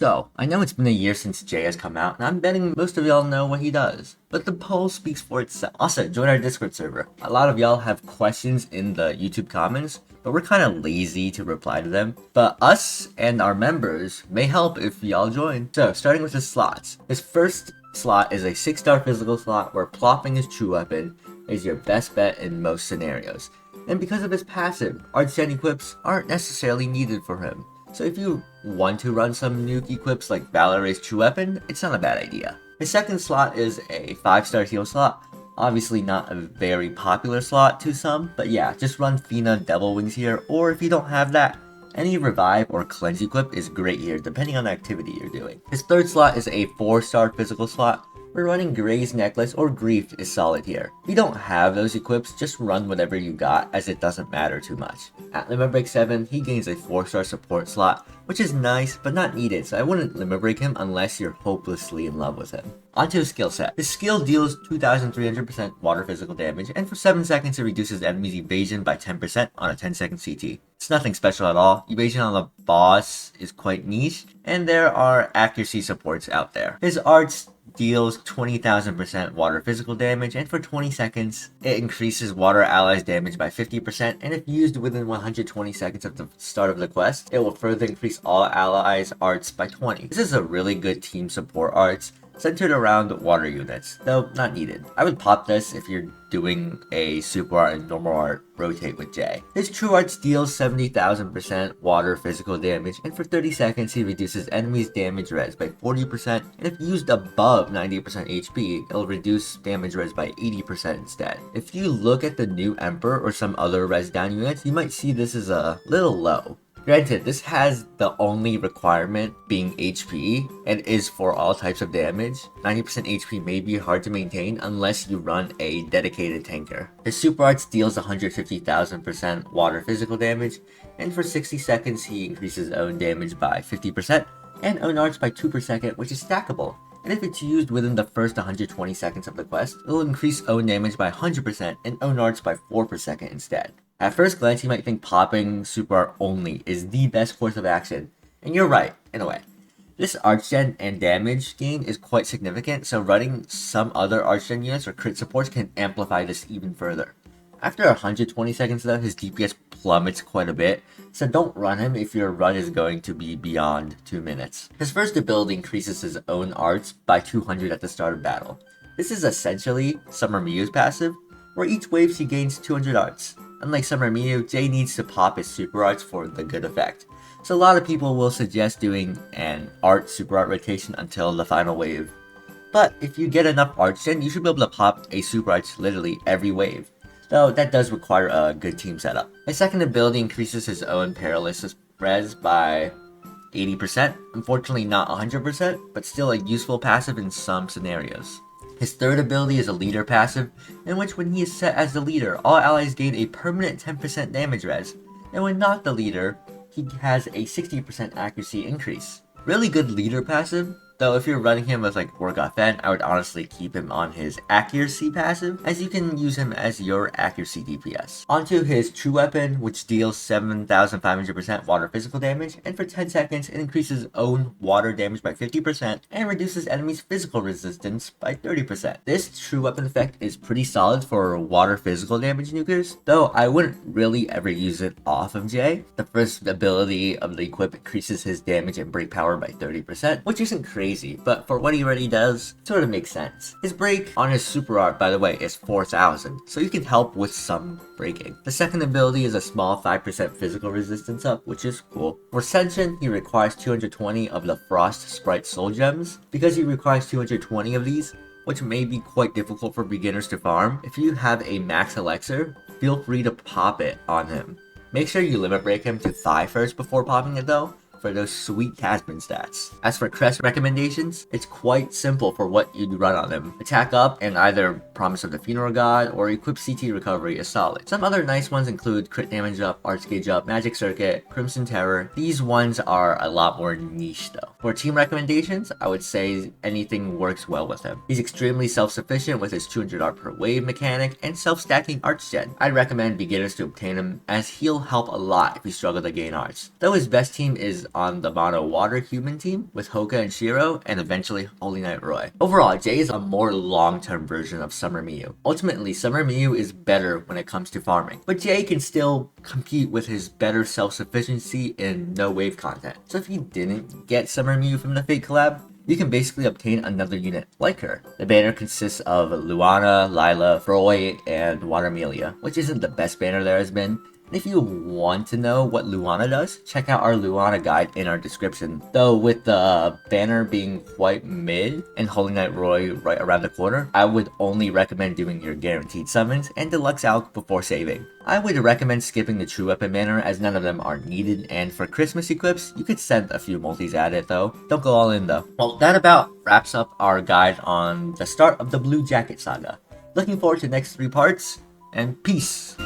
So, I know it's been a year since Jay has come out, and I'm betting most of y'all know what he does. But the poll speaks for itself. Also, join our Discord server. A lot of y'all have questions in the YouTube comments, but we're kind of lazy to reply to them. But us and our members may help if y'all join. So, starting with his slots. His first slot is a 6-star physical slot where plopping his true weapon is your best bet in most scenarios. And because of his passive, Arch-Gen equips aren't necessarily needed for him. So if you want to run some nuke equips like Valoray's true weapon, it's not a bad idea. His second slot is a 5-star heal slot. Obviously not a very popular slot to some, but yeah, just run Fina Devil Wings here, or if you don't have that, any revive or cleanse equip is great here depending on the activity you're doing. His third slot is a 4-star physical slot, where running Gray's Necklace or Grief is solid here. If you don't have those equips, just run whatever you got as it doesn't matter too much. At Limit Break 7, he gains a 4-star support slot, which is nice but not needed, so I wouldn't Limit Break him unless you're hopelessly in love with him. Onto his skill set. His skill deals 2300% water physical damage, and for 7 seconds it reduces enemies' evasion by 10% on a 10-second CT. It's nothing special at all. Evasion on the boss is quite niche, and there are accuracy supports out there. His arts deals 20,000% water physical damage, and for 20 seconds, it increases water allies damage by 50%, and if used within 120 seconds of the start of the quest, it will further increase all allies' arts by 20. This is a really good team support arts, centered around water units, though not needed. I would pop this if you're doing a super art and normal art rotate with Jay. His true arts deals 70,000% water physical damage, and for 30 seconds he reduces enemies' damage res by 40%, and if used above 90% HP, it'll reduce damage res by 80% instead. If you look at the new Emperor or some other res down units, you might see this is a little low. Granted, this has the only requirement being HP and is for all types of damage. 90% HP may be hard to maintain unless you run a dedicated tanker. His super arts deals 150,000% water physical damage, and for 60 seconds he increases own damage by 50% and own arts by 2 per second, which is stackable. And if it's used within the first 120 seconds of the quest, it will increase own damage by 100% and own arts by 4 per second instead. At first glance, you might think popping super art only is the best course of action, and you're right, in a way. This Arch-Gen and damage gain is quite significant, so running some other Arch-Gen units or crit supports can amplify this even further. After 120 seconds though, his DPS plummets quite a bit, so don't run him if your run is going to be beyond 2 minutes. His first ability increases his own arts by 200 at the start of battle. This is essentially Summer Miyu's passive, where each wave she gains 200 arts. Unlike Summer Miyu, Jay needs to pop his super arts for the good effect. So a lot of people will suggest doing an art super art rotation until the final wave. But if you get enough arts, then you should be able to pop a super arts literally every wave. Though that does require a good team setup. His second ability increases his own paralysis res by 80%. Unfortunately not 100%, but still a useful passive in some scenarios. His third ability is a leader passive, in which when he is set as the leader, all allies gain a permanent 10% damage res, and when not the leader, he has a 60% accuracy increase. Really good leader passive, though if you're running him with like Orgofen, I would honestly keep him on his accuracy passive, as you can use him as your accuracy DPS. Onto his true weapon, which deals 7,500% water physical damage, and for 10 seconds it increases own water damage by 50% and reduces enemies' physical resistance by 30%. This true weapon effect is pretty solid for water physical damage nukers, though I wouldn't really ever use it off of Jay. The first ability of the equip increases his damage and break power by 30%, which isn't crazy, but for what he already does, it sort of makes sense. His break on his super art, by the way, is 4,000, so you can help with some breaking. The second ability is a small 5% physical resistance up, which is cool. For Ascension, he requires 220 of the Frost Sprite Soul Gems. Because he requires 220 of these, which may be quite difficult for beginners to farm, if you have a max elixir, feel free to pop it on him. Make sure you limit break him to Thigh first before popping it though, for those sweet Tasman stats. As for Crest recommendations, it's quite simple for what you'd run on him. Attack up and either Promise of the Funeral God or Equip CT Recovery is solid. Some other nice ones include Crit Damage Up, Arts Gauge Up, Magic Circuit, Crimson Terror. These ones are a lot more niche though. For team recommendations, I would say anything works well with him. He's extremely self-sufficient with his 200 art per wave mechanic and self-stacking arts gen. I'd recommend beginners to obtain him as he'll help a lot if you struggle to gain arts. Though his best team is on the mono water human team with Hoka and Shiro, and eventually Holy Knight Roy. Overall, Jay is a more long-term version of Summer Miyu. Ultimately, Summer Miyu is better when it comes to farming, but Jay can still compete with his better self-sufficiency in no wave content. So if you didn't get Summer Miyu from the Fate collab, you can basically obtain another unit like her. The banner consists of Luana, Lila, Roy, and Watermelia, which isn't the best banner there has been. And if you want to know what Luana does, check out our Luana guide in our description. Though with the banner being quite mid and Holy Knight Roy right around the corner, I would only recommend doing your guaranteed summons and deluxe alch before saving. I would recommend skipping the true weapon banner as none of them are needed, and for Christmas equips, you could send a few multis at it though. Don't go all in though. Well, that about wraps up our guide on the start of the Blue Jacket saga. Looking forward to the next 3 parts, and peace!